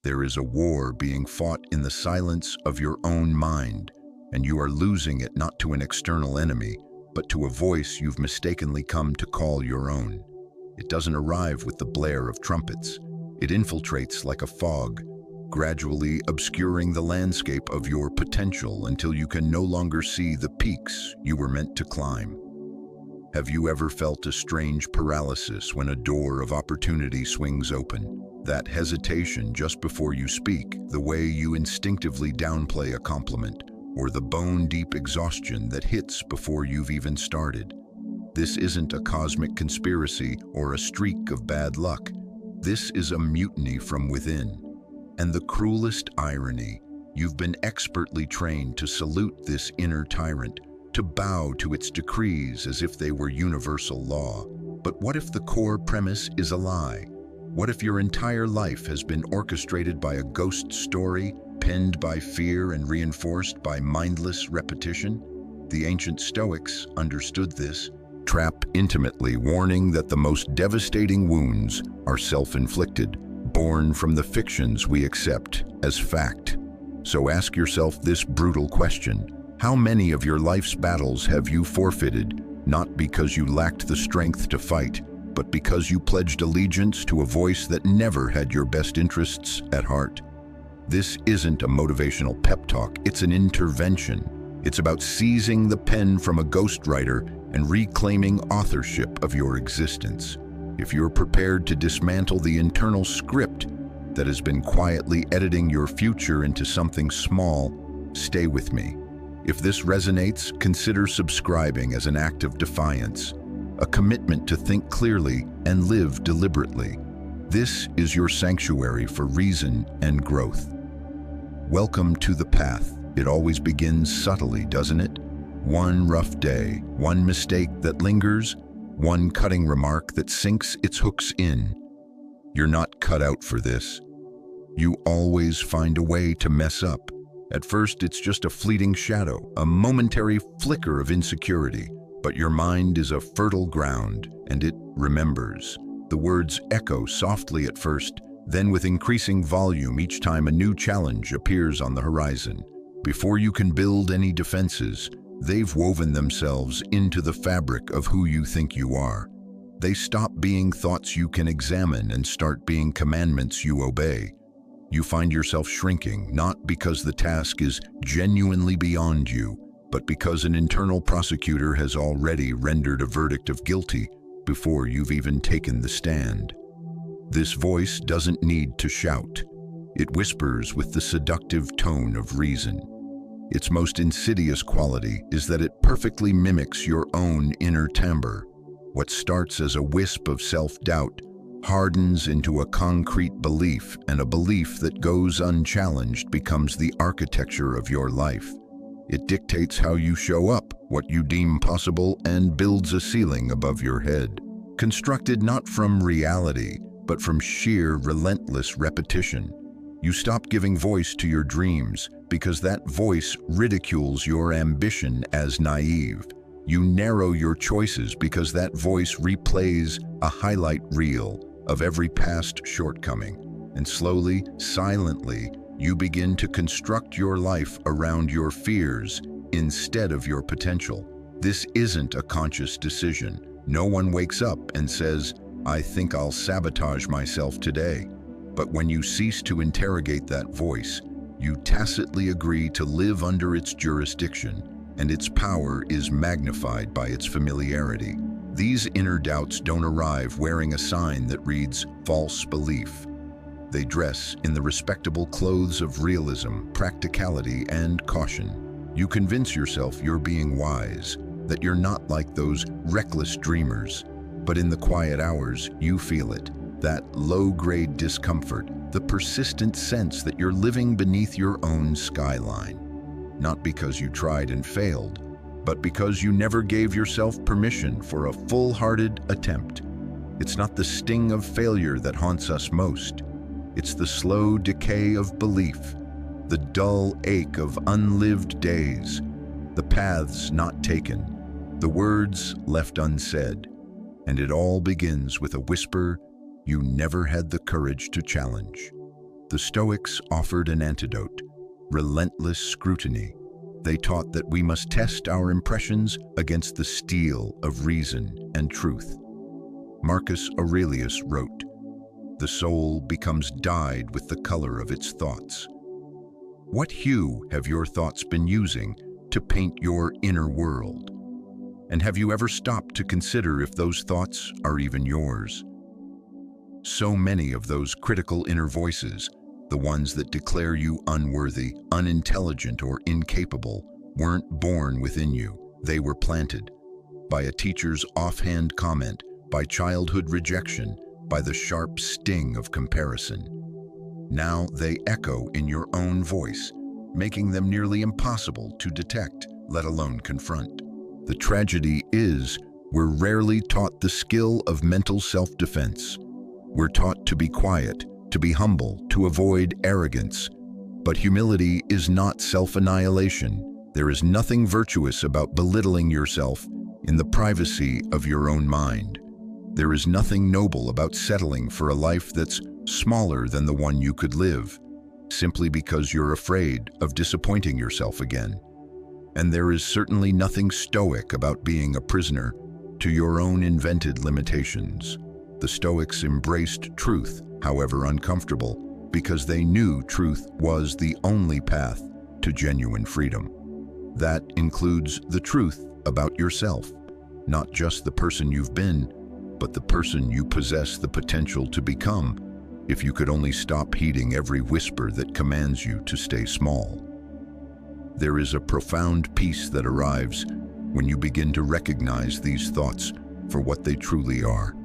There is a war being fought in the silence of your own mind, and you are losing it not to an external enemy, but to a voice you've mistakenly come to call your own. It doesn't arrive with the blare of trumpets. It infiltrates like a fog, gradually obscuring the landscape of your potential until you can no longer see the peaks you were meant to climb. Have you ever felt a strange paralysis when a door of opportunity swings open? That hesitation just before you speak, the way you instinctively downplay a compliment, or the bone-deep exhaustion that hits before you've even started. This isn't a cosmic conspiracy or a streak of bad luck. This is a mutiny from within. And the cruelest irony, you've been expertly trained to salute this inner tyrant, to bow to its decrees as if they were universal law. But what if the core premise is a lie? What if your entire life has been orchestrated by a ghost story, penned by fear and reinforced by mindless repetition? The ancient Stoics understood this trap intimately, warning that the most devastating wounds are self-inflicted, born from the fictions we accept as fact. So ask yourself this brutal question: how many of your life's battles have you forfeited, not because you lacked the strength to fight, but because you pledged allegiance to a voice that never had your best interests at heart? This isn't a motivational pep talk, it's an intervention. It's about seizing the pen from a ghostwriter and reclaiming authorship of your existence. If you're prepared to dismantle the internal script that has been quietly editing your future into something small, stay with me. If this resonates, consider subscribing as an act of defiance, a commitment to think clearly and live deliberately. This is your sanctuary for reason and growth. Welcome to the path. It always begins subtly, doesn't it? One rough day, one mistake that lingers, one cutting remark that sinks its hooks in. You're not cut out for this. You always find a way to mess up. At first, it's just a fleeting shadow, a momentary flicker of insecurity. But your mind is a fertile ground, and it remembers. The words echo softly at first, then with increasing volume each time a new challenge appears on the horizon. Before you can build any defenses, they've woven themselves into the fabric of who you think you are. They stop being thoughts you can examine and start being commandments you obey. You find yourself shrinking, not because the task is genuinely beyond you, but because an internal prosecutor has already rendered a verdict of guilty before you've even taken the stand. This voice doesn't need to shout. It whispers with the seductive tone of reason. Its most insidious quality is that it perfectly mimics your own inner timbre. What starts as a wisp of self-doubt hardens into a concrete belief, and a belief that goes unchallenged becomes the architecture of your life. It dictates how you show up, what you deem possible, and builds a ceiling above your head. Constructed not from reality, but from sheer, relentless repetition. You stop giving voice to your dreams because that voice ridicules your ambition as naive. You narrow your choices because that voice replays a highlight reel of every past shortcoming. And slowly, silently, you begin to construct your life around your fears instead of your potential. This isn't a conscious decision. No one wakes up and says, "I think I'll sabotage myself today." But when you cease to interrogate that voice, you tacitly agree to live under its jurisdiction, and its power is magnified by its familiarity. These inner doubts don't arrive wearing a sign that reads false belief. They dress in the respectable clothes of realism, practicality, and caution. You convince yourself you're being wise, that you're not like those reckless dreamers. But in the quiet hours, you feel it, that low-grade discomfort, the persistent sense that you're living beneath your own skyline. Not because you tried and failed, but because you never gave yourself permission for a full-hearted attempt. It's not the sting of failure that haunts us most. It's the slow decay of belief, the dull ache of unlived days, the paths not taken, the words left unsaid. And it all begins with a whisper you never had the courage to challenge. The Stoics offered an antidote: relentless scrutiny. They taught that we must test our impressions against the steel of reason and truth. Marcus Aurelius wrote, "The soul becomes dyed with the color of its thoughts." What hue have your thoughts been using to paint your inner world? And have you ever stopped to consider if those thoughts are even yours? So many of those critical inner voices, the ones that declare you unworthy, unintelligent, or incapable, weren't born within you. They were planted by a teacher's offhand comment, by childhood rejection, by the sharp sting of comparison. Now they echo in your own voice, making them nearly impossible to detect, let alone confront. The tragedy is, we're rarely taught the skill of mental self-defense. We're taught to be quiet, to be humble, to avoid arrogance. But humility is not self-annihilation. There is nothing virtuous about belittling yourself in the privacy of your own mind. There is nothing noble about settling for a life that's smaller than the one you could live, simply because you're afraid of disappointing yourself again. And there is certainly nothing stoic about being a prisoner to your own invented limitations. The Stoics embraced truth, however uncomfortable, because they knew truth was the only path to genuine freedom. That includes the truth about yourself, not just the person you've been, but the person you possess the potential to become, if you could only stop heeding every whisper that commands you to stay small. There is a profound peace that arrives when you begin to recognize these thoughts for what they truly are: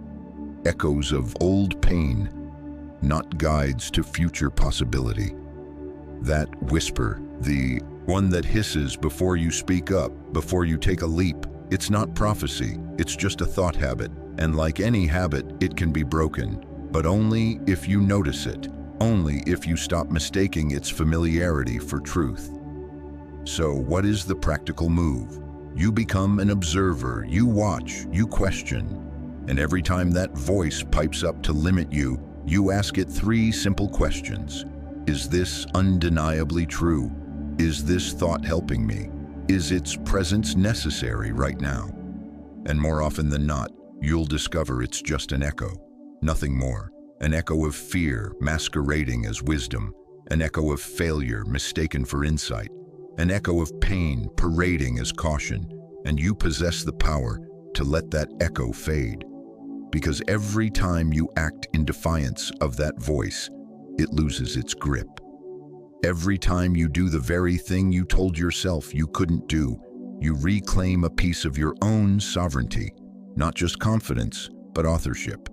echoes of old pain, not guides to future possibility. That whisper, the one that hisses before you speak up, before you take a leap, it's not prophecy, it's just a thought habit. And like any habit, it can be broken, but only if you notice it, only if you stop mistaking its familiarity for truth. So what is the practical move? You become an observer, you watch, you question. And every time that voice pipes up to limit you, you ask it three simple questions. Is this undeniably true? Is this thought helping me? Is its presence necessary right now? And more often than not, you'll discover it's just an echo, nothing more. An echo of fear masquerading as wisdom, an echo of failure mistaken for insight, an echo of pain parading as caution, and you possess the power to let that echo fade. Because every time you act in defiance of that voice, it loses its grip. Every time you do the very thing you told yourself you couldn't do, you reclaim a piece of your own sovereignty, not just confidence, but authorship.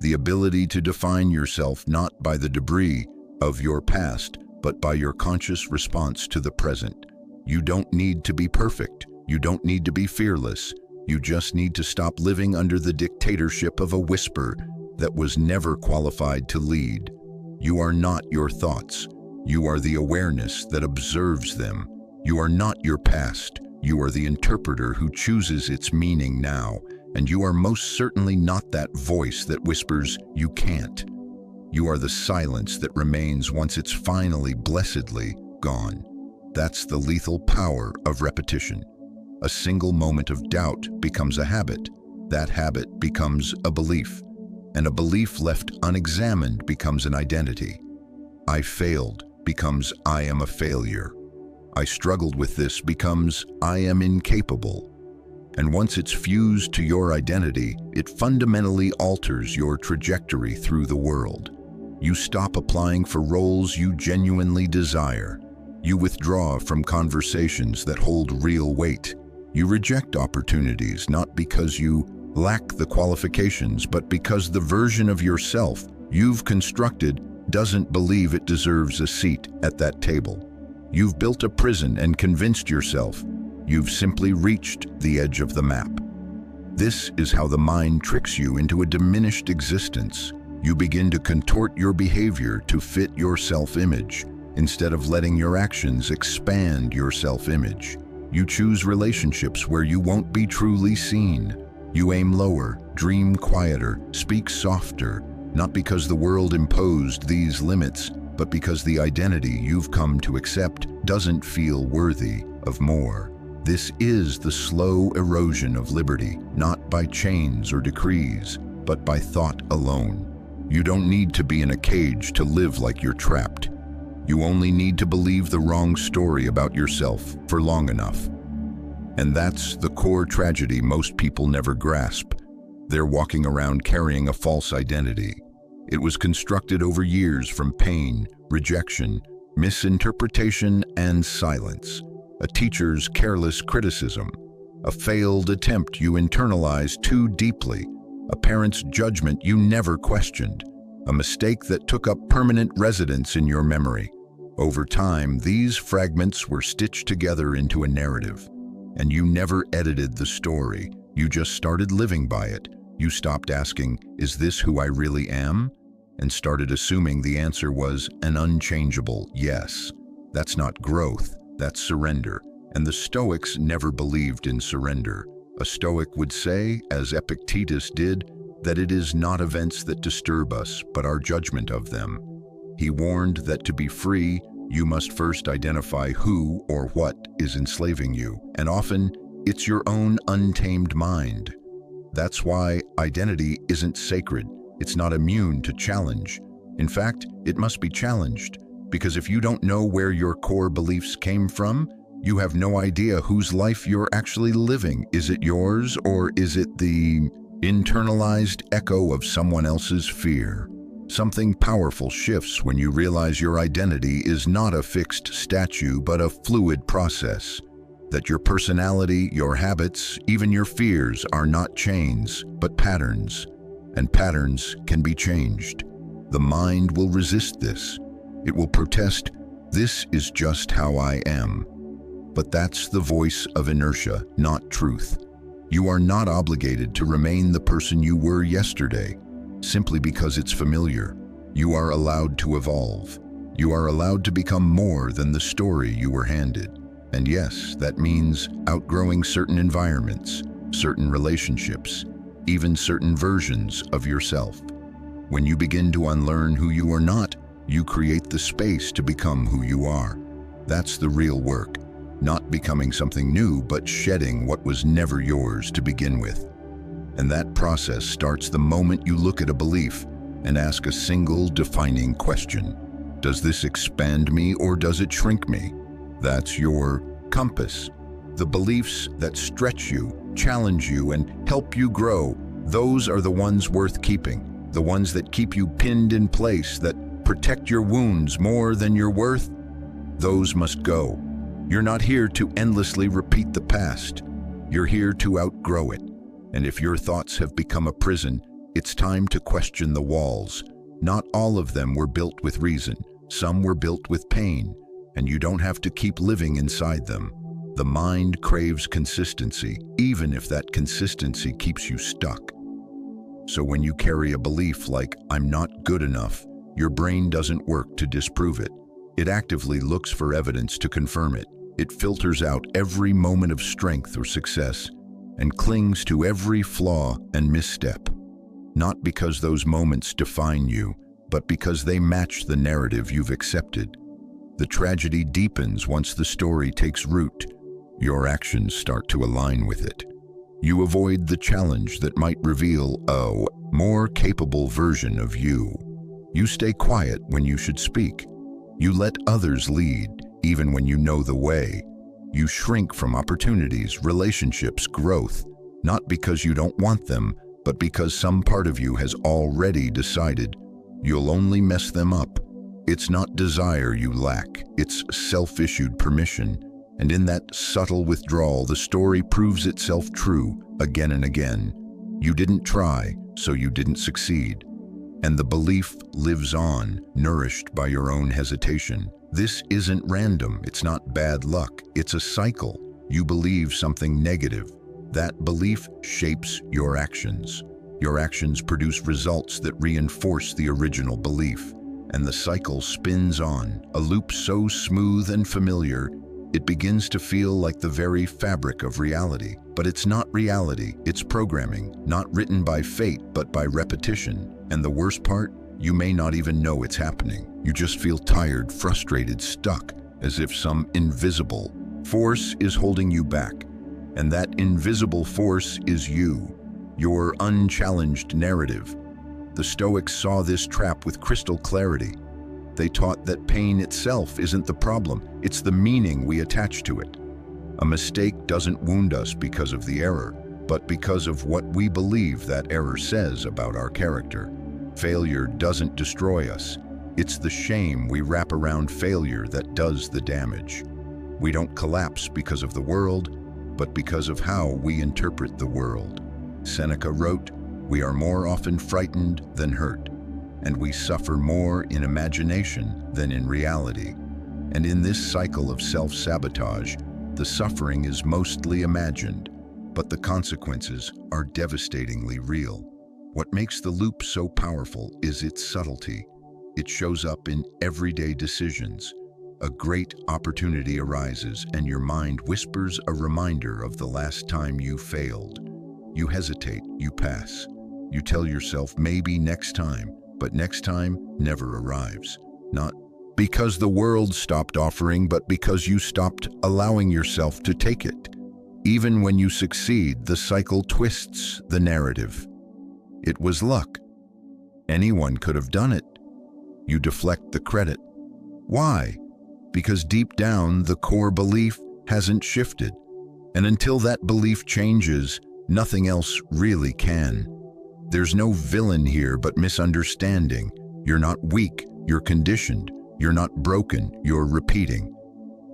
The ability to define yourself not by the debris of your past, but by your conscious response to the present. You don't need to be perfect. You don't need to be fearless. You just need to stop living under the dictatorship of a whisper that was never qualified to lead. You are not your thoughts. You are the awareness that observes them. You are not your past. You are the interpreter who chooses its meaning now. And you are most certainly not that voice that whispers, "You can't." You are the silence that remains once it's finally, blessedly, gone. That's the lethal power of repetition. A single moment of doubt becomes a habit. That habit becomes a belief. And a belief left unexamined becomes an identity. I failed becomes I am a failure. I struggled with this becomes I am incapable. And once it's fused to your identity, it fundamentally alters your trajectory through the world. You stop applying for roles you genuinely desire. You withdraw from conversations that hold real weight. You reject opportunities not because you lack the qualifications, but because the version of yourself you've constructed doesn't believe it deserves a seat at that table. You've built a prison and convinced yourself you've simply reached the edge of the map. This is how the mind tricks you into a diminished existence. You begin to contort your behavior to fit your self-image, instead of letting your actions expand your self-image. You choose relationships where you won't be truly seen. You aim lower, dream quieter, speak softer, not because the world imposed these limits, but because the identity you've come to accept doesn't feel worthy of more. This is the slow erosion of liberty, not by chains or decrees, but by thought alone. You don't need to be in a cage to live like you're trapped. You only need to believe the wrong story about yourself for long enough. And that's the core tragedy most people never grasp. They're walking around carrying a false identity. It was constructed over years from pain, rejection, misinterpretation, and silence. A teacher's careless criticism, a failed attempt you internalized too deeply, a parent's judgment you never questioned, a mistake that took up permanent residence in your memory. Over time, these fragments were stitched together into a narrative, and you never edited the story. You just started living by it. You stopped asking, "Is this who I really am?" and started assuming the answer was an unchangeable yes. That's not growth, that's surrender. And the Stoics never believed in surrender. A Stoic would say, as Epictetus did, that it is not events that disturb us, but our judgment of them. He warned that to be free, you must first identify who or what is enslaving you, and often it's your own untamed mind. That's why identity isn't sacred. It's not immune to challenge. In fact, it must be challenged, because if you don't know where your core beliefs came from, you have no idea whose life you're actually living. Is it yours, or is it the internalized echo of someone else's fear? Something powerful shifts when you realize your identity is not a fixed statue, but a fluid process. That your personality, your habits, even your fears are not chains, but patterns. And patterns can be changed. The mind will resist this. It will protest, "This is just how I am." But that's the voice of inertia, not truth. You are not obligated to remain the person you were yesterday, simply because it's familiar. You are allowed to evolve. You are allowed to become more than the story you were handed. And yes, that means outgrowing certain environments, certain relationships, even certain versions of yourself. When you begin to unlearn who you are not, you create the space to become who you are. That's the real work. Not becoming something new, but shedding what was never yours to begin with. And that process starts the moment you look at a belief and ask a single defining question. Does this expand me or does it shrink me? That's your compass. The beliefs that stretch you, challenge you, and help you grow, those are the ones worth keeping. The ones that keep you pinned in place, that protect your wounds more than your worth, those must go. You're not here to endlessly repeat the past. You're here to outgrow it. And if your thoughts have become a prison, it's time to question the walls. Not all of them were built with reason. Some were built with pain, and you don't have to keep living inside them. The mind craves consistency, even if that consistency keeps you stuck. So when you carry a belief like, "I'm not good enough," your brain doesn't work to disprove it. It actively looks for evidence to confirm it. It filters out every moment of strength or success and clings to every flaw and misstep. Not because those moments define you, but because they match the narrative you've accepted. The tragedy deepens once the story takes root. Your actions start to align with it. You avoid the challenge that might reveal a more capable version of you. You stay quiet when you should speak. You let others lead, even when you know the way. You shrink from opportunities, relationships, growth, not because you don't want them, but because some part of you has already decided you'll only mess them up. It's not desire you lack, it's self-issued permission. And in that subtle withdrawal, the story proves itself true again and again. You didn't try, so you didn't succeed. And the belief lives on, nourished by your own hesitation. This isn't random, it's not bad luck, it's a cycle. You believe something negative. That belief shapes your actions. Your actions produce results that reinforce the original belief. And the cycle spins on, a loop so smooth and familiar, it begins to feel like the very fabric of reality. But it's not reality, it's programming, not written by fate, but by repetition. And the worst part, You may not even know it's happening. You just feel tired, frustrated, stuck, as if some invisible force is holding you back. And that invisible force is you, your unchallenged narrative. The Stoics saw this trap with crystal clarity. They taught that pain itself isn't the problem, it's the meaning we attach to it. A mistake doesn't wound us because of the error, but because of what we believe that error says about our character. Failure doesn't destroy us. It's the shame we wrap around failure that does the damage. We don't collapse because of the world, but because of how we interpret the world. Seneca wrote, "We are more often frightened than hurt, and we suffer more in imagination than in reality." And in this cycle of self-sabotage, the suffering is mostly imagined, but the consequences are devastatingly real. What makes the loop so powerful is its subtlety. It shows up in everyday decisions. A great opportunity arises and your mind whispers a reminder of the last time you failed. You hesitate, you pass. You tell yourself maybe next time, but next time never arrives. Not because the world stopped offering, but because you stopped allowing yourself to take it. Even when you succeed, the cycle twists the narrative. It was luck. Anyone could have done it. You deflect the credit. Why? Because deep down, the core belief hasn't shifted. And until that belief changes, nothing else really can. There's no villain here but misunderstanding. You're not weak, you're conditioned. You're not broken, you're repeating.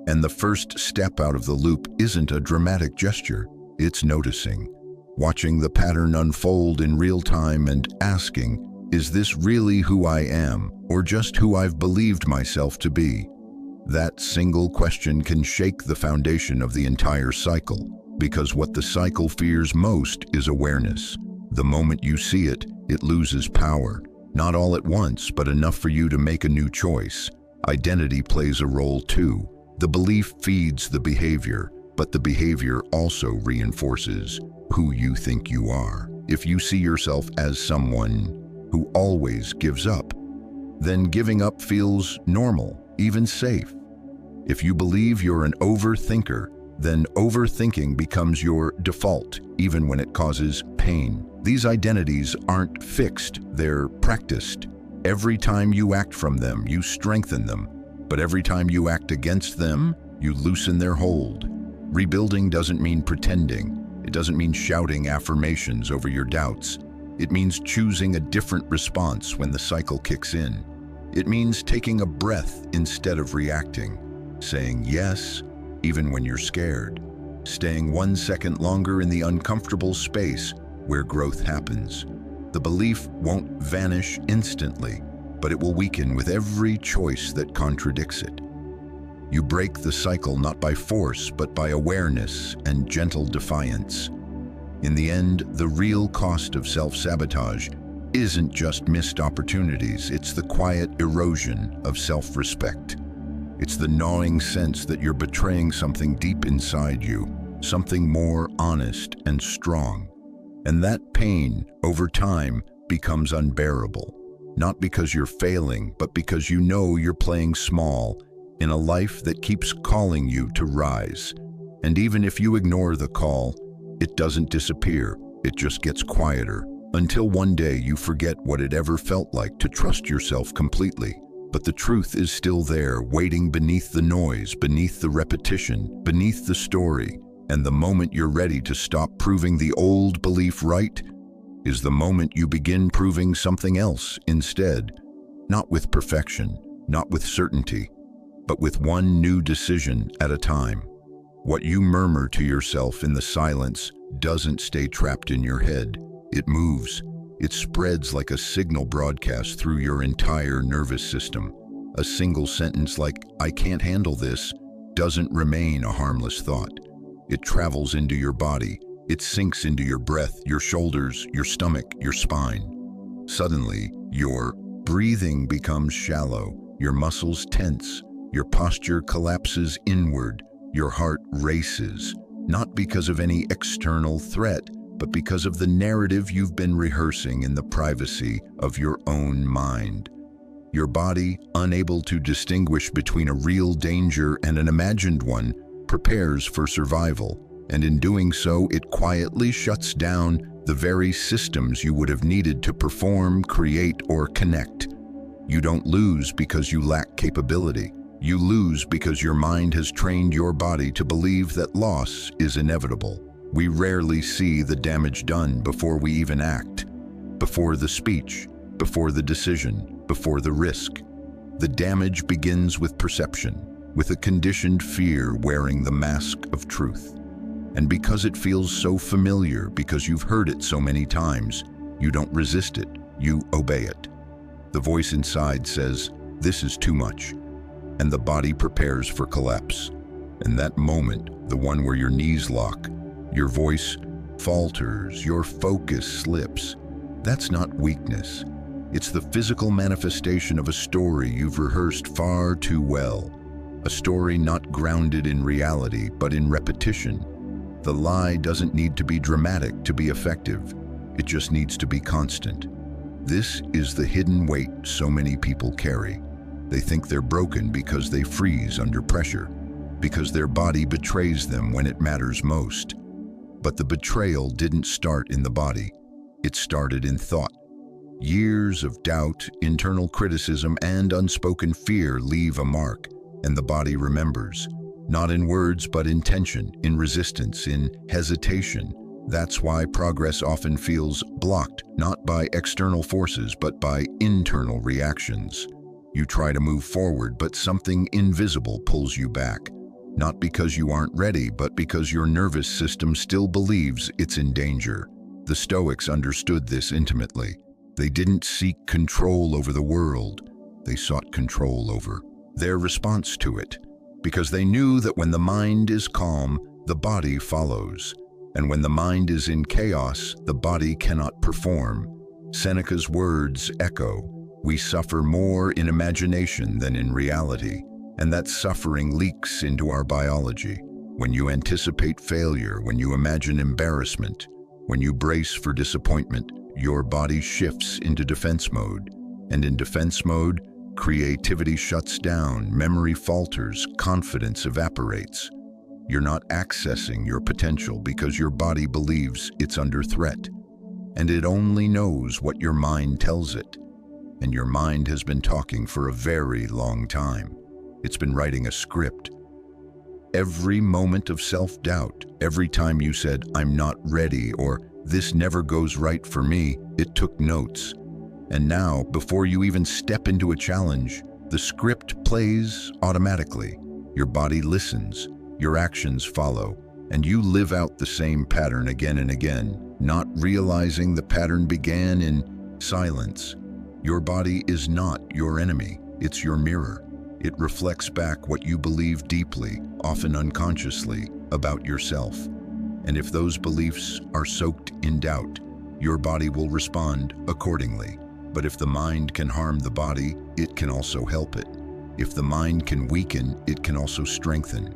And the first step out of the loop isn't a dramatic gesture, it's noticing. Watching the pattern unfold in real time and asking, is this really who I am, or just who I've believed myself to be? That single question can shake the foundation of the entire cycle, because what the cycle fears most is awareness. The moment you see it, it loses power. Not all at once, but enough for you to make a new choice. Identity plays a role too. The belief feeds the behavior, but the behavior also reinforces who you think you are. If you see yourself as someone who always gives up, then giving up feels normal, even safe. If you believe you're an overthinker, then overthinking becomes your default, even when it causes pain. These identities aren't fixed, they're practiced. Every time you act from them, you strengthen them. But every time you act against them, you loosen their hold. Rebuilding doesn't mean pretending. It doesn't mean shouting affirmations over your doubts. It means choosing a different response when the cycle kicks in. It means taking a breath instead of reacting, saying yes, even when you're scared, staying 1 second longer in the uncomfortable space where growth happens. The belief won't vanish instantly, but it will weaken with every choice that contradicts it. You break the cycle not by force, but by awareness and gentle defiance. In the end, the real cost of self-sabotage isn't just missed opportunities, it's the quiet erosion of self-respect. It's the gnawing sense that you're betraying something deep inside you, something more honest and strong. And that pain, over time, becomes unbearable. Not because you're failing, but because you know you're playing small in a life that keeps calling you to rise. And even if you ignore the call, it doesn't disappear, it just gets quieter, until one day you forget what it ever felt like to trust yourself completely. But the truth is still there, waiting beneath the noise, beneath the repetition, beneath the story. And the moment you're ready to stop proving the old belief right is the moment you begin proving something else instead. Not with perfection, not with certainty, but with one new decision at a time. What you murmur to yourself in the silence doesn't stay trapped in your head. It moves. It spreads like a signal broadcast through your entire nervous system. A single sentence like, "I can't handle this," doesn't remain a harmless thought. It travels into your body. It sinks into your breath, your shoulders, your stomach, your spine. Suddenly, your breathing becomes shallow, your muscles tense, your posture collapses inward, your heart races, not because of any external threat, but because of the narrative you've been rehearsing in the privacy of your own mind. Your body, unable to distinguish between a real danger and an imagined one, prepares for survival, and in doing so, it quietly shuts down the very systems you would have needed to perform, create, or connect. You don't lose because you lack capability. You lose because your mind has trained your body to believe that loss is inevitable. We rarely see the damage done before we even act, before the speech, before the decision, before the risk. The damage begins with perception, with a conditioned fear wearing the mask of truth. And because it feels so familiar, because you've heard it so many times, you don't resist it, you obey it. The voice inside says, "This is too much," and the body prepares for collapse. In that moment, the one where your knees lock, your voice falters, your focus slips, that's not weakness. It's the physical manifestation of a story you've rehearsed far too well. A story not grounded in reality, but in repetition. The lie doesn't need to be dramatic to be effective. It just needs to be constant. This is the hidden weight so many people carry. They think they're broken because they freeze under pressure, because their body betrays them when it matters most. But the betrayal didn't start in the body. It started in thought. Years of doubt, internal criticism, and unspoken fear leave a mark, and the body remembers. Not in words, but in tension, in resistance, in hesitation. That's why progress often feels blocked, not by external forces, but by internal reactions. You try to move forward, but something invisible pulls you back. Not because you aren't ready, but because your nervous system still believes it's in danger. The Stoics understood this intimately. They didn't seek control over the world. They sought control over their response to it, because they knew that when the mind is calm, the body follows. And when the mind is in chaos, the body cannot perform. Seneca's words echo, "We suffer more in imagination than in reality." And that suffering leaks into our biology. When you anticipate failure, when you imagine embarrassment, when you brace for disappointment, your body shifts into defense mode. And in defense mode, creativity shuts down, memory falters, confidence evaporates. You're not accessing your potential because your body believes it's under threat. And it only knows what your mind tells it. And your mind has been talking for a very long time. It's been writing a script. Every moment of self-doubt, every time you said, "I'm not ready," or "This never goes right for me," it took notes. And now, before you even step into a challenge, the script plays automatically. Your body listens, your actions follow, and you live out the same pattern again and again, not realizing the pattern began in silence. Your body is not your enemy, it's your mirror. It reflects back what you believe deeply, often unconsciously, about yourself. And if those beliefs are soaked in doubt, your body will respond accordingly. But if the mind can harm the body, it can also help it. If the mind can weaken, it can also strengthen.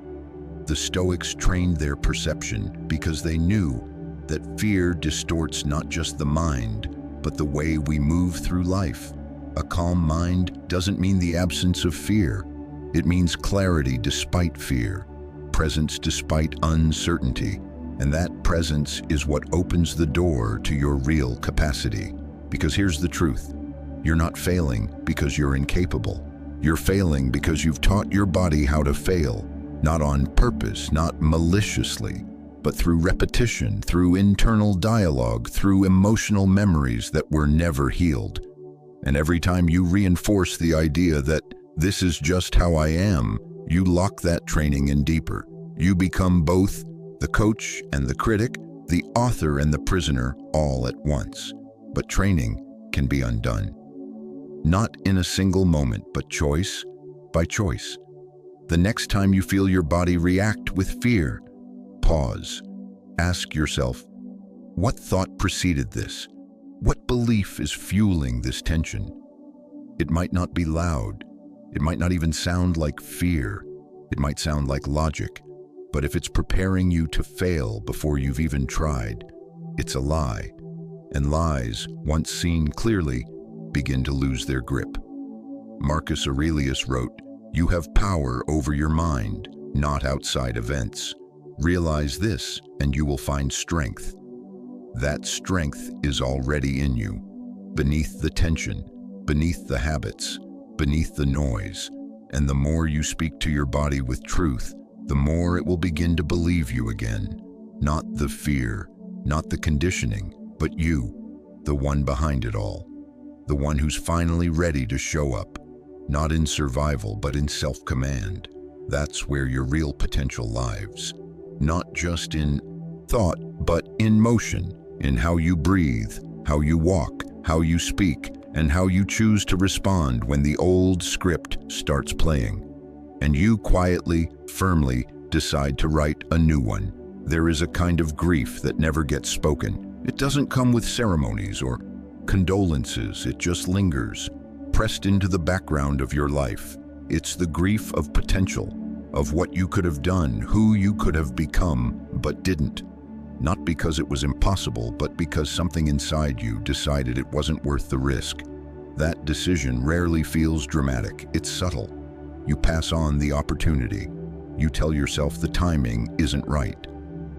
The Stoics trained their perception because they knew that fear distorts not just the mind, but the way we move through life. A calm mind doesn't mean the absence of fear. It means clarity despite fear, presence despite uncertainty, and that presence is what opens the door to your real capacity. Because here's the truth. You're not failing because you're incapable. You're failing because you've taught your body how to fail, not on purpose, not maliciously, but through repetition, through internal dialogue, through emotional memories that were never healed. And every time you reinforce the idea that this is just how I am, you lock that training in deeper. You become both the coach and the critic, the author and the prisoner, all at once. But training can be undone. Not in a single moment, but choice by choice. The next time you feel your body react with fear, pause. Ask yourself, what thought preceded this? What belief is fueling this tension? It might not be loud. It might not even sound like fear. It might sound like logic. But if it's preparing you to fail before you've even tried, It's a lie. And lies, once seen clearly, begin to lose their grip. Marcus Aurelius wrote, "You have power over your mind, not outside events. Realize this, and you will find strength." That strength is already in you, beneath the tension, beneath the habits, beneath the noise. And the more you speak to your body with truth, the more it will begin to believe you again. Not the fear, not the conditioning, but you, the one behind it all. The one who's finally ready to show up, not in survival, but in self-command. That's where your real potential lives. Not just in thought, but in motion, in how you breathe, how you walk, how you speak, and how you choose to respond when the old script starts playing. And you quietly, firmly decide to write a new one. There is a kind of grief that never gets spoken. It doesn't come with ceremonies or condolences, it just lingers, pressed into the background of your life. It's the grief of potential, of what you could have done, who you could have become, but didn't. Not because it was impossible, but because something inside you decided it wasn't worth the risk. That decision rarely feels dramatic, it's subtle. You pass on the opportunity. You tell yourself the timing isn't right.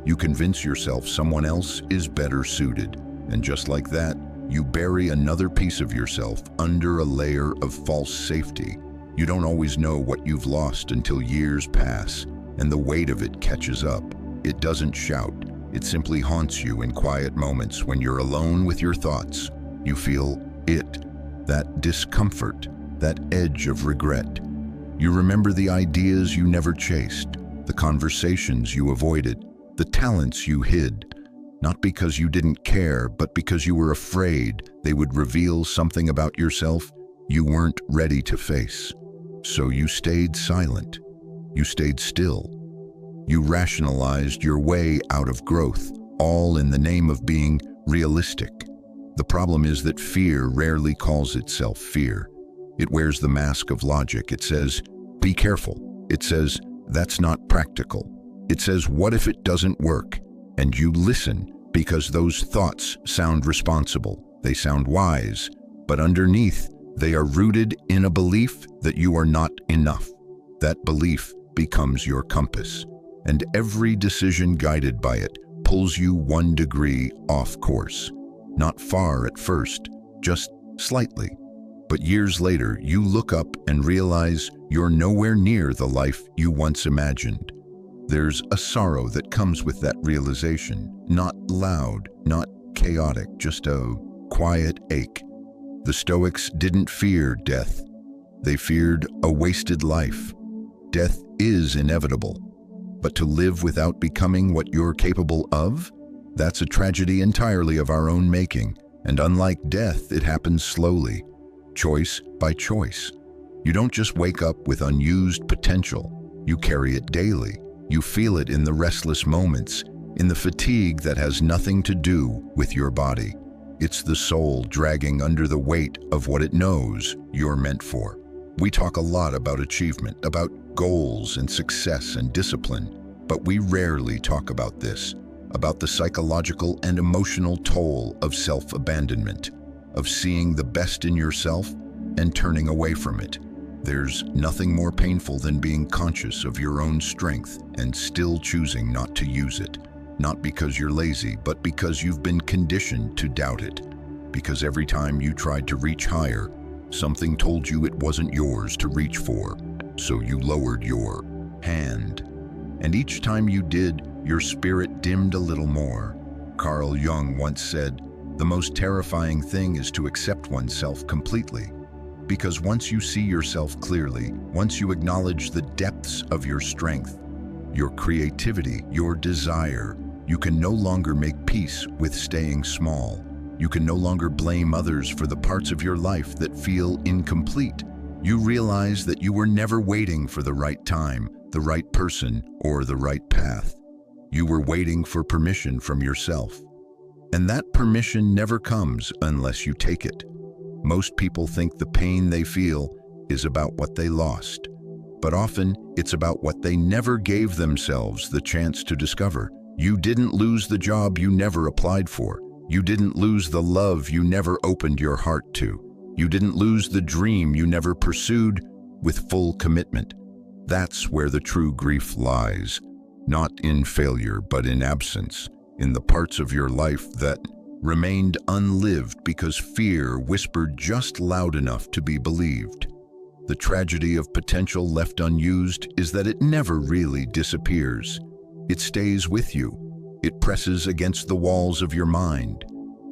You convince yourself someone else is better suited. And just like that, you bury another piece of yourself under a layer of false safety. You don't always know what you've lost until years pass, and the weight of it catches up. It doesn't shout. It simply haunts you in quiet moments when you're alone with your thoughts. You feel it, that discomfort, that edge of regret. You remember the ideas you never chased, the conversations you avoided, the talents you hid, not because you didn't care, but because you were afraid they would reveal something about yourself you weren't ready to face. So you stayed silent. You stayed still. You rationalized your way out of growth, all in the name of being realistic. The problem is that fear rarely calls itself fear. It wears the mask of logic. It says, "Be careful." It says, "That's not practical." It says, "What if it doesn't work?" And you listen because those thoughts sound responsible. They sound wise, but underneath, they are rooted in a belief that you are not enough. That belief becomes your compass, and every decision guided by it pulls you 1 degree off course. Not far at first, just slightly. But years later, you look up and realize you're nowhere near the life you once imagined. There's a sorrow that comes with that realization. Not loud, not chaotic, just a quiet ache. The Stoics didn't fear death. They feared a wasted life. Death is inevitable. But to live without becoming what you're capable of? That's a tragedy entirely of our own making. And unlike death, it happens slowly, choice by choice. You don't just wake up with unused potential. You carry it daily. You feel it in the restless moments, in the fatigue that has nothing to do with your body. It's the soul dragging under the weight of what it knows you're meant for. We talk a lot about achievement, about goals and success and discipline, but we rarely talk about this, about the psychological and emotional toll of self-abandonment, of seeing the best in yourself and turning away from it. There's nothing more painful than being conscious of your own strength and still choosing not to use it. Not because you're lazy, but because you've been conditioned to doubt it. Because every time you tried to reach higher, something told you it wasn't yours to reach for, so you lowered your hand. And each time you did, your spirit dimmed a little more. Carl Jung once said, "The most terrifying thing is to accept oneself completely." Because once you see yourself clearly, once you acknowledge the depths of your strength, your creativity, your desire, you can no longer make peace with staying small. You can no longer blame others for the parts of your life that feel incomplete. You realize that you were never waiting for the right time, the right person, or the right path. You were waiting for permission from yourself. And that permission never comes unless you take it. Most people think the pain they feel is about what they lost, but often it's about what they never gave themselves the chance to discover. You didn't lose the job you never applied for. You didn't lose the love you never opened your heart to. You didn't lose the dream you never pursued with full commitment. That's where the true grief lies, not in failure, but in absence, in the parts of your life that remained unlived because fear whispered just loud enough to be believed. The tragedy of potential left unused is that it never really disappears. It stays with you. It presses against the walls of your mind.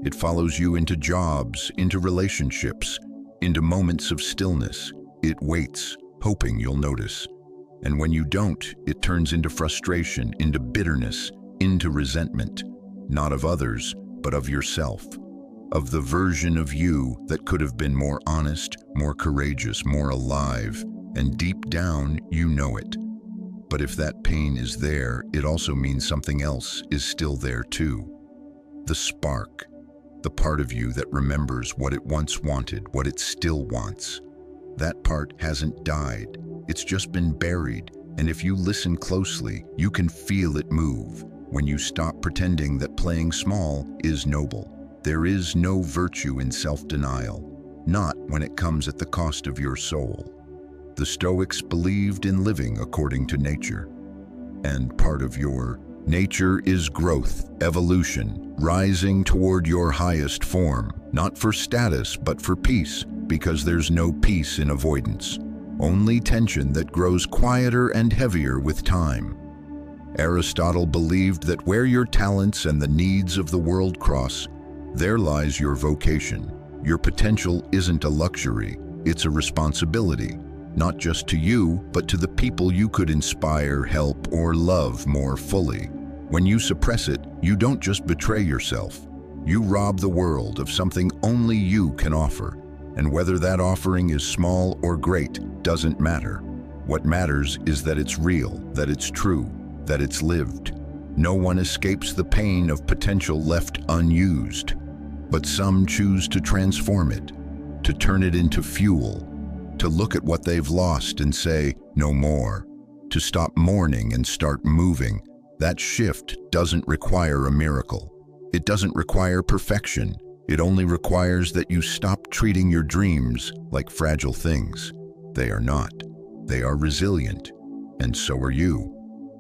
It follows you into jobs, into relationships, into moments of stillness. It waits, hoping you'll notice. And when you don't, it turns into frustration, into bitterness, into resentment, not of others, but of yourself, of the version of you that could have been more honest, more courageous, more alive, and deep down, you know it. But if that pain is there, it also means something else is still there too. The spark, the part of you that remembers what it once wanted, what it still wants. That part hasn't died, it's just been buried, and if you listen closely, you can feel it move. When you stop pretending that playing small is noble. There is no virtue in self-denial, not when it comes at the cost of your soul. The Stoics believed in living according to nature. And part of your nature is growth, evolution, rising toward your highest form, not for status, but for peace, because there's no peace in avoidance, only tension that grows quieter and heavier with time. Aristotle believed that where your talents and the needs of the world cross, there lies your vocation. Your potential isn't a luxury, it's a responsibility, not just to you, but to the people you could inspire, help, or love more fully. When you suppress it, you don't just betray yourself. You rob the world of something only you can offer. And whether that offering is small or great doesn't matter. What matters is that it's real, that it's true, that it's lived. No one escapes the pain of potential left unused, but some choose to transform it, to turn it into fuel, to look at what they've lost and say, no more, to stop mourning and start moving. That shift doesn't require a miracle. It doesn't require perfection. It only requires that you stop treating your dreams like fragile things. They are not. They are resilient, and so are you.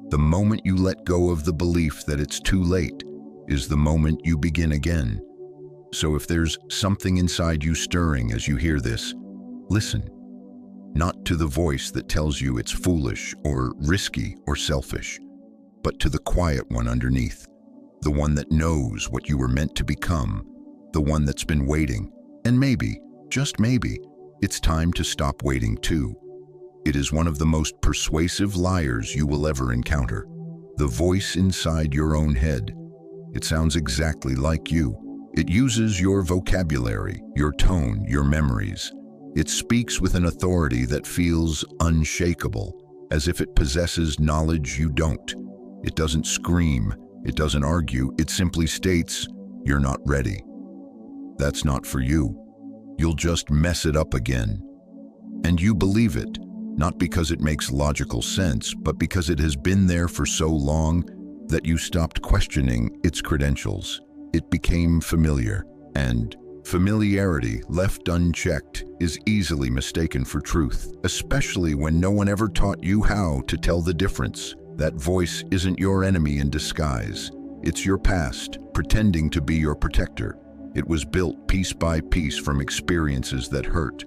The moment you let go of the belief that it's too late is the moment you begin again. So if there's something inside you stirring as you hear this, listen. Not to the voice that tells you it's foolish or risky or selfish, but to the quiet one underneath, the one that knows what you were meant to become, the one that's been waiting. And maybe, just maybe, it's time to stop waiting too. It is one of the most persuasive liars you will ever encounter. The voice inside your own head. It sounds exactly like you. It uses your vocabulary, your tone, your memories. It speaks with an authority that feels unshakable, as if it possesses knowledge you don't. It doesn't scream, it doesn't argue, it simply states, you're not ready. That's not for you. You'll just mess it up again. And you believe it. Not because it makes logical sense, but because it has been there for so long that you stopped questioning its credentials. It became familiar, and familiarity left unchecked is easily mistaken for truth, especially when no one ever taught you how to tell the difference. That voice isn't your enemy in disguise. It's your past, pretending to be your protector. It was built piece by piece from experiences that hurt,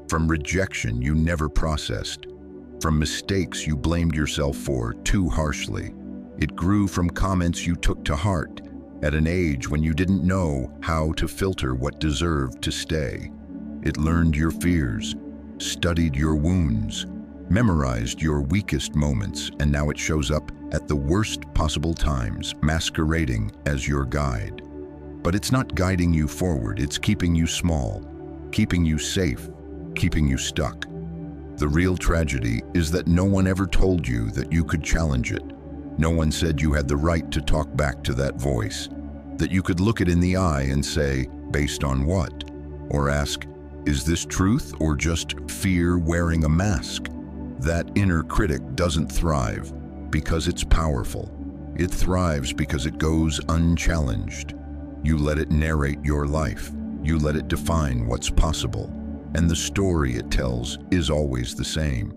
from rejection you never processed, from mistakes you blamed yourself for too harshly. It grew from comments you took to heart at an age when you didn't know how to filter what deserved to stay. It learned your fears, studied your wounds, memorized your weakest moments, and now it shows up at the worst possible times, masquerading as your guide. But it's not guiding you forward, it's keeping you small, keeping you safe, keeping you stuck. The real tragedy is that no one ever told you that you could challenge it. No one said you had the right to talk back to that voice, that you could look it in the eye and say, based on what? Or ask, is this truth or just fear wearing a mask? That inner critic doesn't thrive because it's powerful. It thrives because it goes unchallenged. You let it narrate your life. You let it define what's possible. And the story it tells is always the same.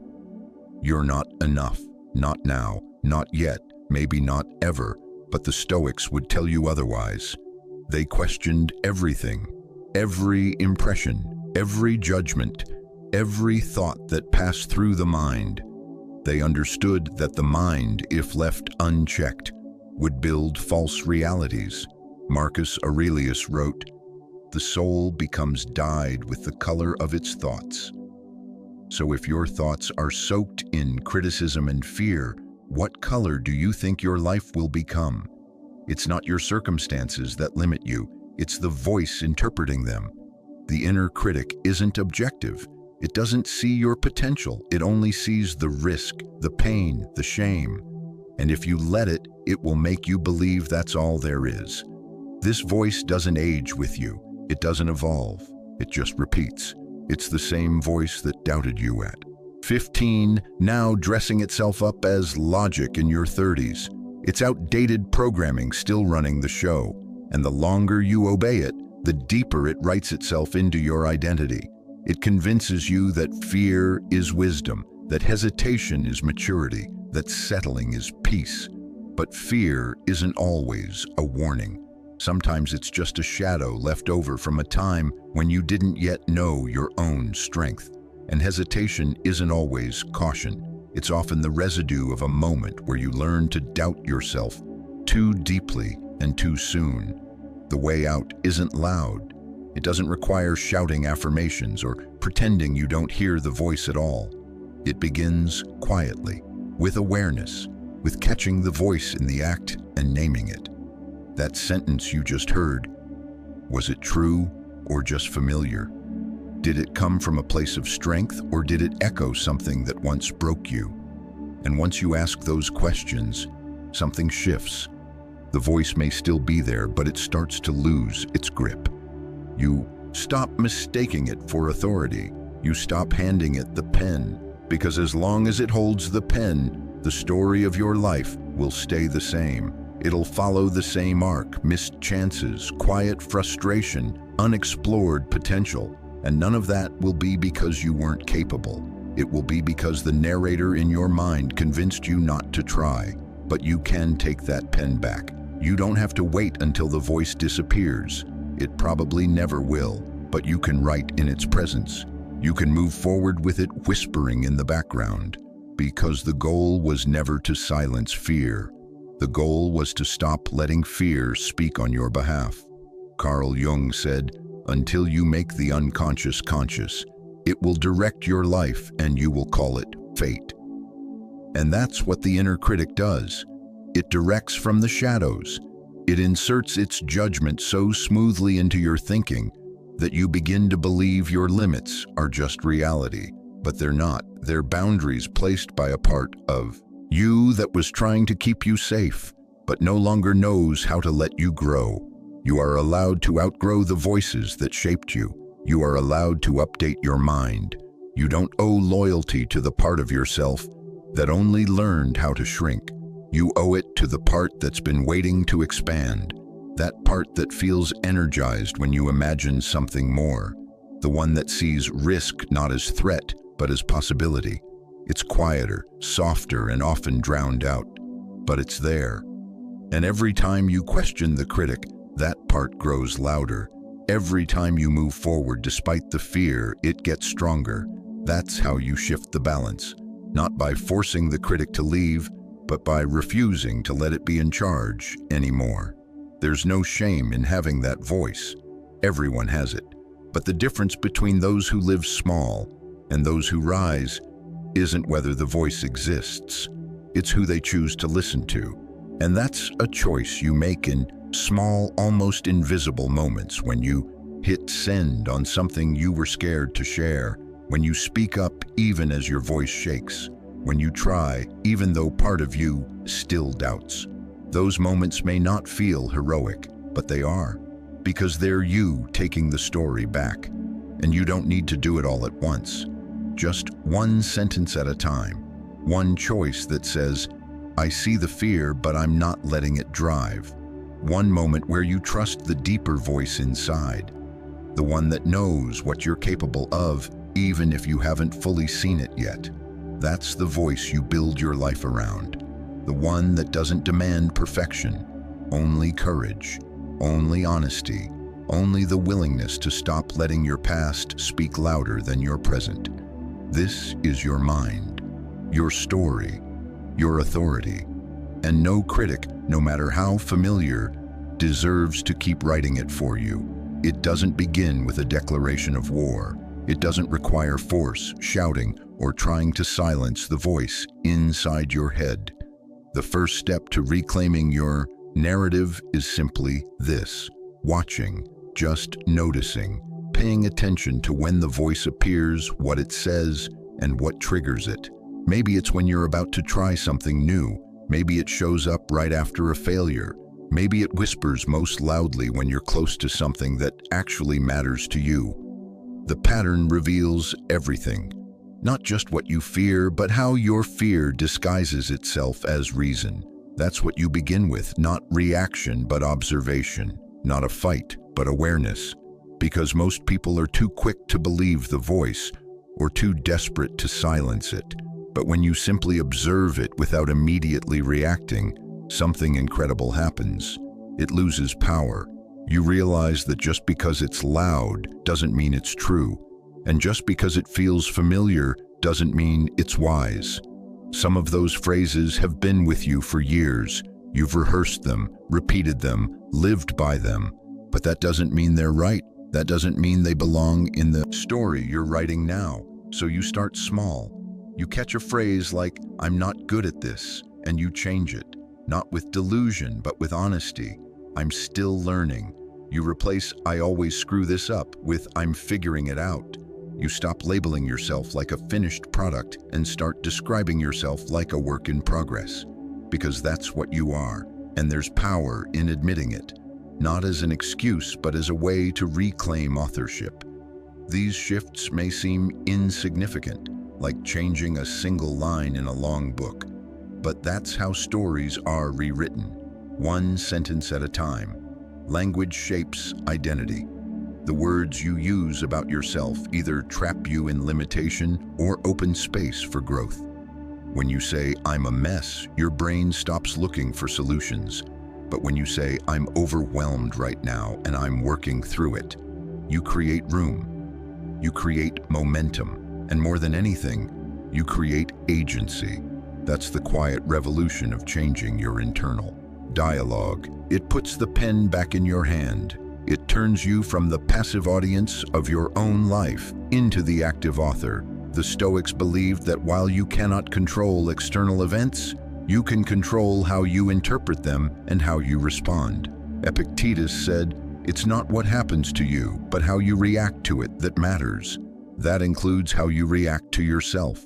You're not enough. Not now. Not yet. Maybe not ever. But the Stoics would tell you otherwise. They questioned everything. Every impression. Every judgment. Every thought that passed through the mind. They understood that the mind, if left unchecked, would build false realities. Marcus Aurelius wrote, "The soul becomes dyed with the color of its thoughts." So if your thoughts are soaked in criticism and fear, what color do you think your life will become? It's not your circumstances that limit you, it's the voice interpreting them. The inner critic isn't objective. It doesn't see your potential. It only sees the risk, the pain, the shame. And if you let it, it will make you believe that's all there is. This voice doesn't age with you. It doesn't evolve. It just repeats. It's the same voice that doubted you at 15, now dressing itself up as logic in your 30s. It's outdated programming still running the show. And the longer you obey it, the deeper it writes itself into your identity. It convinces you that fear is wisdom, that hesitation is maturity, that settling is peace. But fear isn't always a warning. Sometimes it's just a shadow left over from a time when you didn't yet know your own strength. And hesitation isn't always caution. It's often the residue of a moment where you learn to doubt yourself too deeply and too soon. The way out isn't loud. It doesn't require shouting affirmations or pretending you don't hear the voice at all. It begins quietly, with awareness, with catching the voice in the act and naming it. That sentence you just heard, was it true or just familiar? Did it come from a place of strength or did it echo something that once broke you? And once you ask those questions, something shifts. The voice may still be there, but it starts to lose its grip. You stop mistaking it for authority. You stop handing it the pen, because as long as it holds the pen, the story of your life will stay the same. It'll follow the same arc: missed chances, quiet frustration, unexplored potential. And none of that will be because you weren't capable. It will be because the narrator in your mind convinced you not to try. But you can take that pen back. You don't have to wait until the voice disappears. It probably never will, but you can write in its presence. You can move forward with it whispering in the background, because the goal was never to silence fear. The goal was to stop letting fear speak on your behalf. Carl Jung said, "Until you make the unconscious conscious, it will direct your life and you will call it fate." And that's what the inner critic does. It directs from the shadows. It inserts its judgment so smoothly into your thinking that you begin to believe your limits are just reality. But they're not. They're boundaries placed by a part of you that was trying to keep you safe, but no longer knows how to let you grow. You are allowed to outgrow the voices that shaped you. You are allowed to update your mind. You don't owe loyalty to the part of yourself that only learned how to shrink. You owe it to the part that's been waiting to expand, that part that feels energized when you imagine something more, the one that sees risk not as threat, but as possibility. It's quieter, softer, and often drowned out, but it's there. And every time you question the critic, that part grows louder. Every time you move forward despite the fear, it gets stronger. That's how you shift the balance, not by forcing the critic to leave, but by refusing to let it be in charge anymore. There's no shame in having that voice. Everyone has it. But the difference between those who live small and those who rise isn't whether the voice exists. It's who they choose to listen to. And that's a choice you make in small, almost invisible moments, when you hit send on something you were scared to share, when you speak up even as your voice shakes, when you try even though part of you still doubts. Those moments may not feel heroic, but they are, because they're you taking the story back. And you don't need to do it all at once. Just one sentence at a time, one choice that says, I see the fear, but I'm not letting it drive. One moment where you trust the deeper voice inside, the one that knows what you're capable of, even if you haven't fully seen it yet. That's the voice you build your life around. The one that doesn't demand perfection, only courage, only honesty, only the willingness to stop letting your past speak louder than your present. This is your mind, your story, your authority, and no critic, no matter how familiar, deserves to keep writing it for you. It doesn't begin with a declaration of war. It doesn't require force, shouting, or trying to silence the voice inside your head. The first step to reclaiming your narrative is simply this: watching, just noticing, paying attention to when the voice appears, what it says, and what triggers it. Maybe it's when you're about to try something new. Maybe it shows up right after a failure. Maybe it whispers most loudly when you're close to something that actually matters to you. The pattern reveals everything. Not just what you fear, but how your fear disguises itself as reason. That's what you begin with, not reaction, but observation. Not a fight, but awareness. Because most people are too quick to believe the voice, or too desperate to silence it. But when you simply observe it without immediately reacting, something incredible happens. It loses power. You realize that just because it's loud doesn't mean it's true. And just because it feels familiar doesn't mean it's wise. Some of those phrases have been with you for years. You've rehearsed them, repeated them, lived by them. But that doesn't mean they're right. That doesn't mean they belong in the story you're writing now. So you start small. You catch a phrase like, "I'm not good at this," and you change it. Not with delusion, but with honesty. "I'm still learning." You replace "I always screw this up" with "I'm figuring it out." You stop labeling yourself like a finished product and start describing yourself like a work in progress. Because that's what you are, and there's power in admitting it. Not as an excuse, but as a way to reclaim authorship. These shifts may seem insignificant, like changing a single line in a long book. But that's how stories are rewritten, one sentence at a time. Language shapes identity. The words you use about yourself either trap you in limitation or open space for growth. When you say, "I'm a mess," your brain stops looking for solutions. But when you say, "I'm overwhelmed right now and I'm working through it," you create room. You create momentum. And more than anything, you create agency. That's the quiet revolution of changing your internal dialogue. It puts the pen back in your hand. It turns you from the passive audience of your own life into the active author. The Stoics believed that while you cannot control external events, you can control how you interpret them and how you respond. Epictetus said, "It's not what happens to you, but how you react to it that matters." That includes how you react to yourself.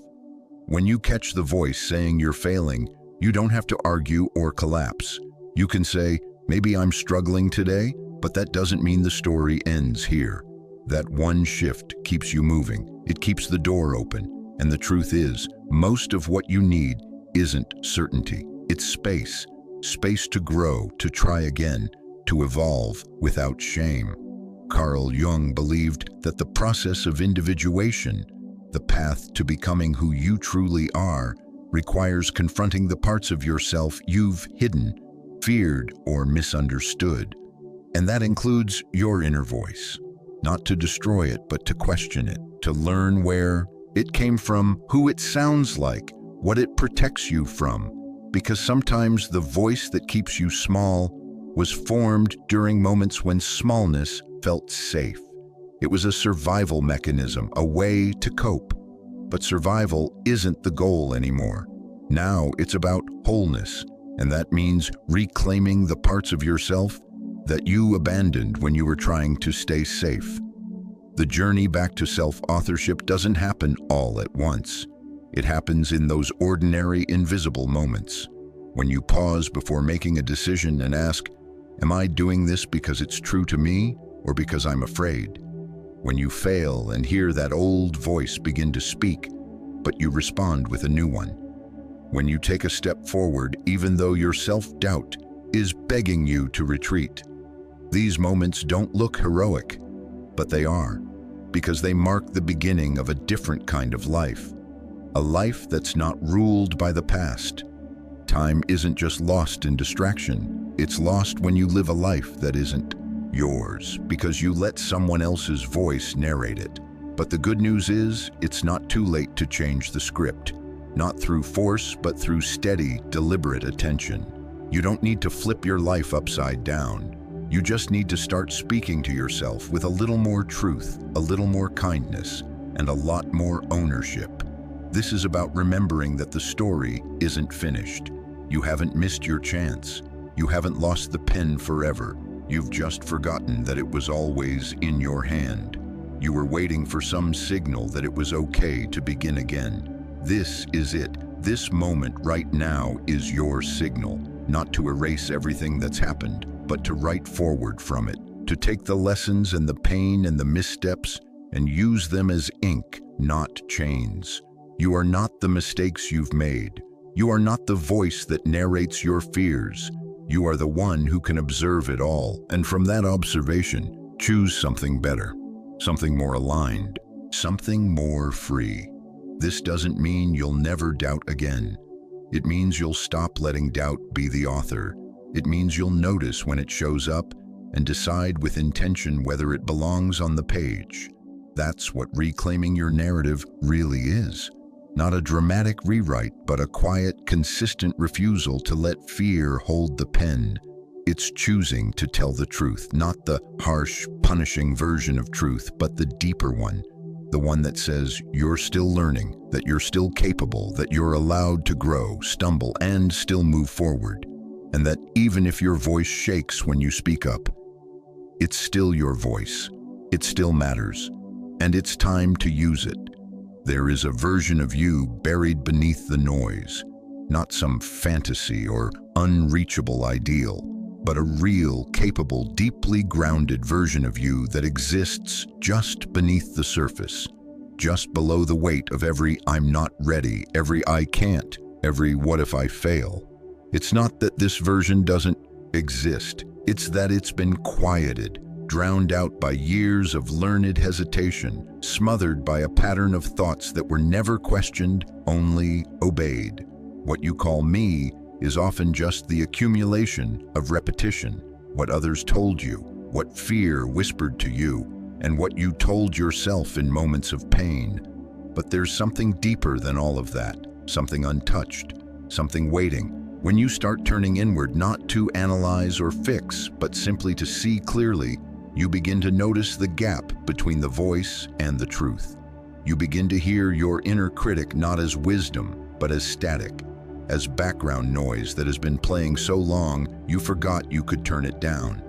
When you catch the voice saying you're failing, you don't have to argue or collapse. You can say, "Maybe I'm struggling today," but that doesn't mean the story ends here. That one shift keeps you moving. It keeps the door open. And the truth is, most of what you need isn't certainty. It's space. Space to grow, to try again, to evolve without shame. Carl Jung believed that the process of individuation, the path to becoming who you truly are, requires confronting the parts of yourself you've hidden, feared, or misunderstood. And that includes your inner voice. Not to destroy it, but to question it, to learn where it came from, who it sounds like, what it protects you from. Because sometimes the voice that keeps you small was formed during moments when smallness felt safe. It was a survival mechanism, a way to cope. But survival isn't the goal anymore. Now it's about wholeness, and that means reclaiming the parts of yourself that you abandoned when you were trying to stay safe. The journey back to self-authorship doesn't happen all at once. It happens in those ordinary, invisible moments. When you pause before making a decision and ask, "Am I doing this because it's true to me or because I'm afraid?" When you fail and hear that old voice begin to speak, but you respond with a new one. When you take a step forward, even though your self-doubt is begging you to retreat. These moments don't look heroic, but they are, because they mark the beginning of a different kind of life. A life that's not ruled by the past. Time isn't just lost in distraction. It's lost when you live a life that isn't yours, because you let someone else's voice narrate it. But the good news is, it's not too late to change the script. Not through force, but through steady, deliberate attention. You don't need to flip your life upside down. You just need to start speaking to yourself with a little more truth, a little more kindness, and a lot more ownership. This is about remembering that the story isn't finished. You haven't missed your chance. You haven't lost the pen forever. You've just forgotten that it was always in your hand. You were waiting for some signal that it was okay to begin again. This is it. This moment right now is your signal, not to erase everything that's happened, but to write forward from it, to take the lessons and the pain and the missteps and use them as ink, not chains. You are not the mistakes you've made. You are not the voice that narrates your fears. You are the one who can observe it all, and from that observation, choose something better, something more aligned, something more free. This doesn't mean you'll never doubt again. It means you'll stop letting doubt be the author. It means you'll notice when it shows up and decide with intention whether it belongs on the page. That's what reclaiming your narrative really is. Not a dramatic rewrite, but a quiet, consistent refusal to let fear hold the pen. It's choosing to tell the truth, not the harsh, punishing version of truth, but the deeper one. The one that says you're still learning, that you're still capable, that you're allowed to grow, stumble, and still move forward. And that even if your voice shakes when you speak up, it's still your voice. It still matters. And it's time to use it. There is a version of you buried beneath the noise, not some fantasy or unreachable ideal, but a real, capable, deeply grounded version of you that exists just beneath the surface, just below the weight of every "I'm not ready," every "I can't," every "what if I fail." It's not that this version doesn't exist, it's that it's been quieted, drowned out by years of learned hesitation, smothered by a pattern of thoughts that were never questioned, only obeyed. What you call me is often just the accumulation of repetition, what others told you, what fear whispered to you, and what you told yourself in moments of pain. But there's something deeper than all of that, something untouched, something waiting. When you start turning inward, not to analyze or fix, but simply to see clearly, you begin to notice the gap between the voice and the truth. You begin to hear your inner critic not as wisdom, but as static, as background noise that has been playing so long you forgot you could turn it down.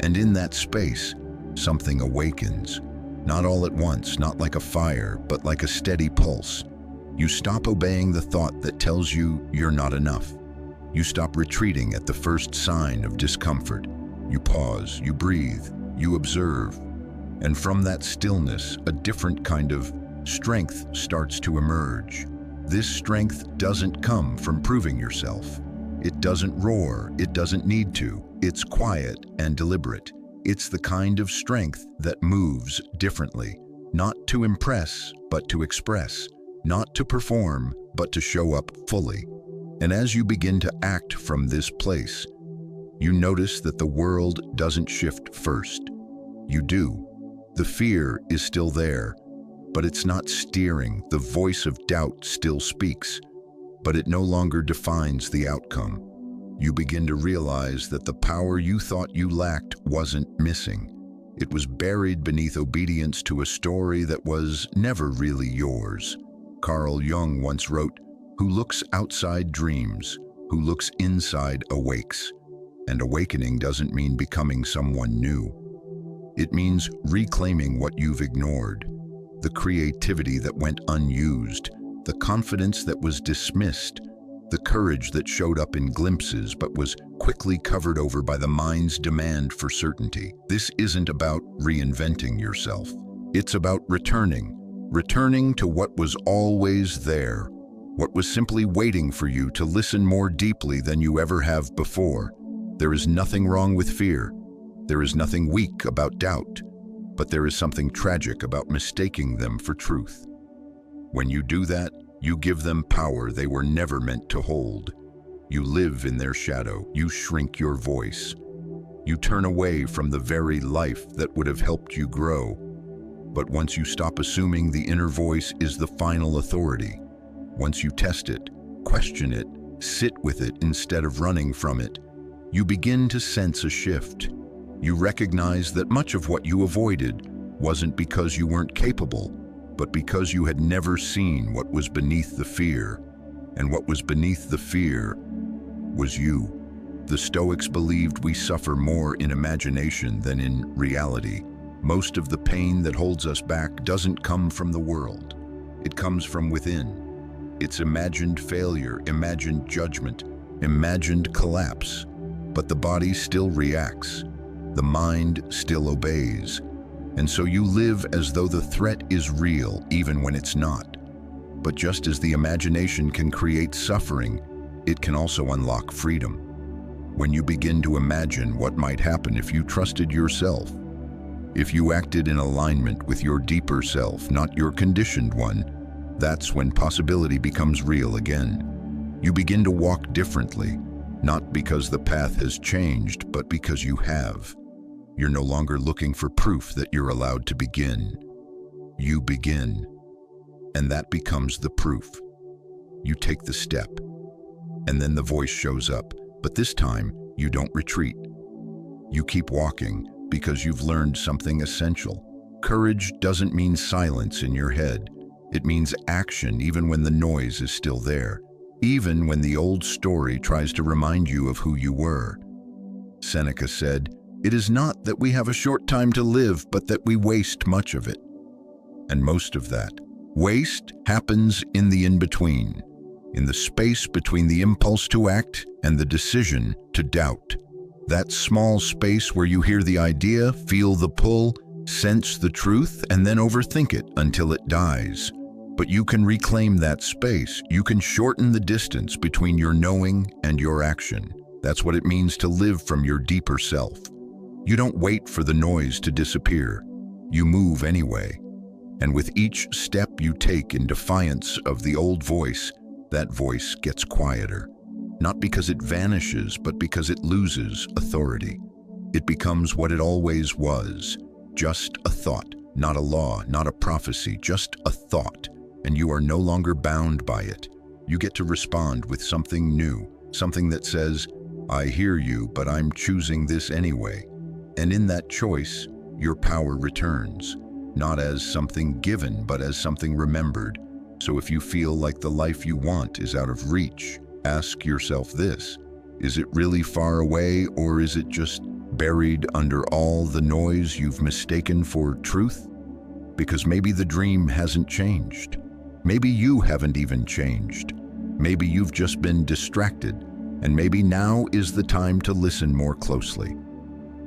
And in that space, something awakens. Not all at once, not like a fire, but like a steady pulse. You stop obeying the thought that tells you you're not enough. You stop retreating at the first sign of discomfort. You pause, you breathe, you observe. And from that stillness, a different kind of strength starts to emerge. This strength doesn't come from proving yourself. It doesn't roar, it doesn't need to. It's quiet and deliberate. It's the kind of strength that moves differently, not to impress, but to express, not to perform, but to show up fully. And as you begin to act from this place, you notice that the world doesn't shift first. You do. The fear is still there, but it's not steering. The voice of doubt still speaks, but it no longer defines the outcome. You begin to realize that the power you thought you lacked wasn't missing. It was buried beneath obedience to a story that was never really yours. Carl Jung once wrote, "Who looks outside dreams, who looks inside awakes." And awakening doesn't mean becoming someone new. It means reclaiming what you've ignored, the creativity that went unused, the confidence that was dismissed, the courage that showed up in glimpses but was quickly covered over by the mind's demand for certainty. This isn't about reinventing yourself. It's about returning to what was always there, what was simply waiting for you to listen more deeply than you ever have before. There is nothing wrong with fear. There is nothing weak about doubt, but there is something tragic about mistaking them for truth. When you do that, you give them power they were never meant to hold. You live in their shadow. You shrink your voice. You turn away from the very life that would have helped you grow. But once you stop assuming the inner voice is the final authority, once you test it, question it, sit with it instead of running from it, you begin to sense a shift. You recognize that much of what you avoided wasn't because you weren't capable, but because you had never seen what was beneath the fear. And what was beneath the fear was you. The Stoics believed we suffer more in imagination than in reality. Most of the pain that holds us back doesn't come from the world. It comes from within. It's imagined failure, imagined judgment, imagined collapse. But the body still reacts. The mind still obeys. And so you live as though the threat is real, even when it's not. But just as the imagination can create suffering, it can also unlock freedom. When you begin to imagine what might happen if you trusted yourself, if you acted in alignment with your deeper self, not your conditioned one, that's when possibility becomes real again. You begin to walk differently, not because the path has changed, but because you have. You're no longer looking for proof that you're allowed to begin. You begin, and that becomes the proof. You take the step, and then the voice shows up, but this time you don't retreat. You keep walking because you've learned something essential. Courage doesn't mean silence in your head. It means action even when the noise is still there, even when the old story tries to remind you of who you were. Seneca said, "It is not that we have a short time to live, but that we waste much of it." And most of that waste happens in the in-between, in the space between the impulse to act and the decision to doubt. That small space where you hear the idea, feel the pull, sense the truth, and then overthink it until it dies. But you can reclaim that space. You can shorten the distance between your knowing and your action. That's what it means to live from your deeper self. You don't wait for the noise to disappear. You move anyway. And with each step you take in defiance of the old voice, that voice gets quieter. Not because it vanishes, but because it loses authority. It becomes what it always was, just a thought, not a law, not a prophecy, just a thought. And you are no longer bound by it. You get to respond with something new, something that says, "I hear you, but I'm choosing this anyway." And in that choice, your power returns, not as something given, but as something remembered. So if you feel like the life you want is out of reach, ask yourself this: is it really far away, or is it just buried under all the noise you've mistaken for truth? Because maybe the dream hasn't changed. Maybe you haven't even changed. Maybe you've just been distracted, and maybe now is the time to listen more closely.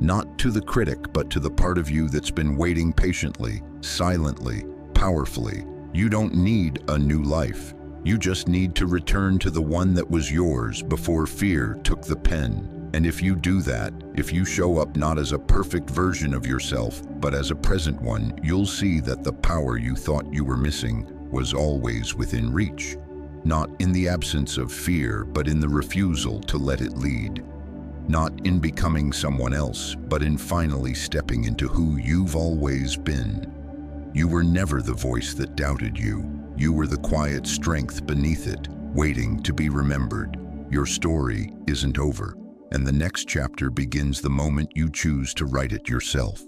Not to the critic, but to the part of you that's been waiting patiently, silently, powerfully. You don't need a new life. You just need to return to the one that was yours before fear took the pen. And if you do that, if you show up not as a perfect version of yourself, but as a present one, you'll see that the power you thought you were missing was always within reach. Not in the absence of fear, but in the refusal to let it lead. Not in becoming someone else, but in finally stepping into who you've always been. You were never the voice that doubted you. You were the quiet strength beneath it, waiting to be remembered. Your story isn't over, and the next chapter begins the moment you choose to write it yourself.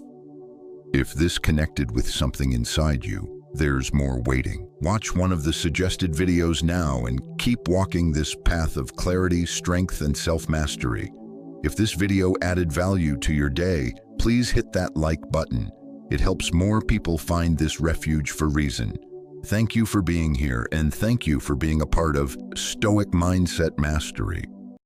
If this connected with something inside you, there's more waiting. Watch one of the suggested videos now and keep walking this path of clarity, strength, and self-mastery. If this video added value to your day, please hit that like button. It helps more people find this refuge for reason. Thank you for being here, and thank you for being a part of Stoic Mindset Mastery.